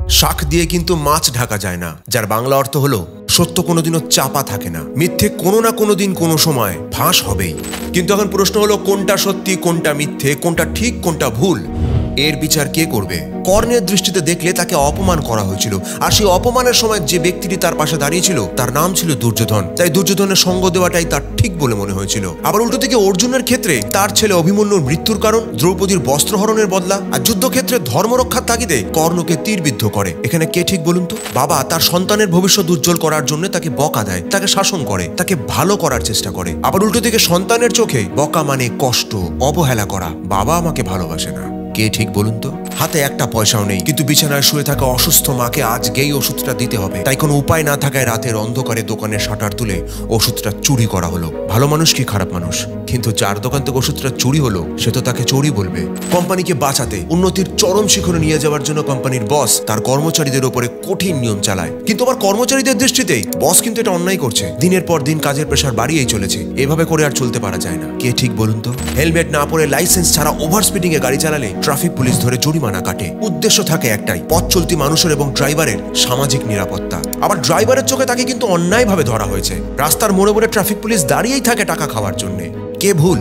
শাক দিয়ে কিন্তু মাছ ঢাকা যায় না, যার বাংলা অর্থ হলো সত্য কোনোদিনও চাপা থাকে না, মিথ্যে কোনো না কোনো দিন কোনো সময় ফাঁস হবেই। কিন্তু এখন প্রশ্ন হলো কোনটা সত্যি, কোনটা মিথ্যে, কোনটা ঠিক, কোনটা ভুল, এর বিচার কে করবে? কর্ণের দৃষ্টিতে দেখলে তাকে অপমান করা হয়েছিল, আর সেই অপমানের সময় যে ব্যক্তিটি তার পাশে দাঁড়িয়েছিল তার নাম ছিল দুর্যোধন। তাই দুর্যোধনের সঙ্গ দেওয়াটাই তার ঠিক বলে মনে হয়েছিল। আবার উল্টো দিকে অর্জুনের ক্ষেত্রে তার ছেলে অভিমন্যুর মৃত্যুর কারণ দ্রৌপদীর বস্ত্রহরণের বদলা, আর যুদ্ধক্ষেত্রে ধর্মরক্ষার তাগিদে কর্ণকে তীরবিদ্ধ করে। এখানে কে ঠিক বলুন তো? বাবা তার সন্তানের ভবিষ্যৎ উজ্জ্বল করার জন্য তাকে বকা দেয়, তাকে শাসন করে, তাকে ভালো করার চেষ্টা করে। আবার উল্টো দিকে সন্তানের চোখে বকা মানে কষ্ট, অবহেলা করা, বাবা আমাকে ভালোবাসে না। কে ঠিক বলুন তো? হাতে একটা পয়সাও নেই, কিন্তু বিছানায় শুয়ে থাকা অসুস্থ মাকে আজকেই ওষুধটা দিতে হবে। তাই কোনো উপায় না থাকায় রাতের অন্ধকারে দোকানের শাটার তুলে ওষুধটা চুরি করা হলো। ভালো মানুষ কি খারাপ মানুষ? কিন্তু যার দোকান থেকে ওষুধটা চুরি হলো সে তো তাকে চোরই বলবে। কোম্পানিকে বাঁচাতে, উন্নতির চরম শিখরে নিয়ে যাওয়ার জন্য কোম্পানির বস তার কর্মচারীদের উপরে কঠিন নিয়ম চালায়। কিন্তু আবার কর্মচারীদের দৃষ্টিতে বস কিন্তু এটা অন্যায় করছে। দিনের পর দিন কাজের প্রেশার বাড়িয়েই চলেছে। এভাবে করে আর চলতে পারা যায় না। কে ঠিক বলুন তো? হেলমেট না পরে লাইসেন্স ছাড়া ওভার স্পিডিং এ গাড়ি চালালে ট্রাফিক পুলিশ ধরে জরিমানা কাটে। উদ্দেশ্য থাকে একটাই, পথ চলতি মানুষের এবং ড্রাইভারের সামাজিক নিরাপত্তা। আবার ড্রাইভারের চোখে তাকে কিন্তু অন্যায়ভাবে ধরা হয়েছে। রাস্তার মোড়ে মোড়ে ট্রাফিক পুলিশ দাঁড়িয়েই থাকে টাকা খাওয়ার জন্য। কে ভুল?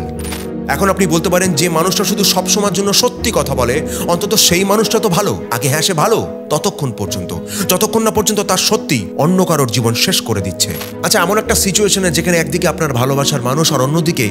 এখন আপনি বলতে পারেন যে মানুষটা শুধু সবসময়ের জন্য সত্যি কথা বলে, অন্তত সেই মানুষটা তো ভালো। আগে হ্যাঁ সে ভালো ততক্ষণ পর্যন্ত, যতক্ষণ না পর্যন্ত তার সত্যি অন্য কারোর জীবন শেষ করে দিচ্ছে। আচ্ছা, এমন একটা সিচুয়েশনে যেখানে একদিকে আপনার ভালোবাসার মানুষ আর অন্যদিকে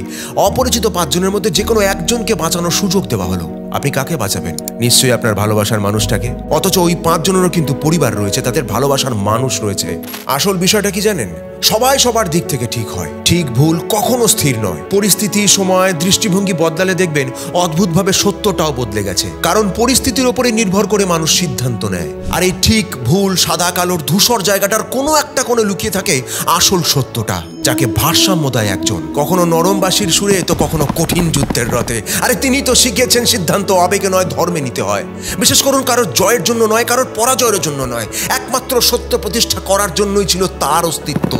অপরিচিত 5 জনের মধ্যে যে কোনো একজনকে বাঁচানোর সুযোগ দেওয়া হলো, আপনি কাকে বাঁচাবেন? নিশ্চয়ই আপনার ভালোবাসার মানুষটাকে। অথচ ওই 5 জনেরও কিন্তু পরিবার রয়েছে, তাদের ভালোবাসার মানুষ রয়েছে। আসল বিষয়টা কি জানেন? সবাই সবার দিক থেকে ঠিক হয়, ঠিক ভুল কখনো স্থির নয়। পরিস্থিতি, সময়, দৃষ্টিভঙ্গি বদলালে দেখবেন অদ্ভুতভাবে সত্যটাও বদলে গেছে। কারণ পরিস্থিতির উপরে নির্ভর করে মানুষ সিদ্ধান্ত নেয়। আর এই ঠিক ভুল, সাদা কালোর ধূসর জায়গাটার কোনো একটা কোণে লুকিয়ে থাকে আসল সত্যটা, যাকে ভারসাম্য দেয় একজন, কখনো নরমবাসীর সুরে তো কখনো কঠিন যুদ্ধের রথে। আরে তিনি তো শিখিয়েছেন সিদ্ধান্ত আবেগে নয় ধর্মে নিতে হয়। বিশেষ করুন কারোর জয়ের জন্য নয়, কারোর পরাজয়ের জন্য নয়, একমাত্র সত্য প্রতিষ্ঠা করার জন্যই ছিল তার অস্তিত্ব।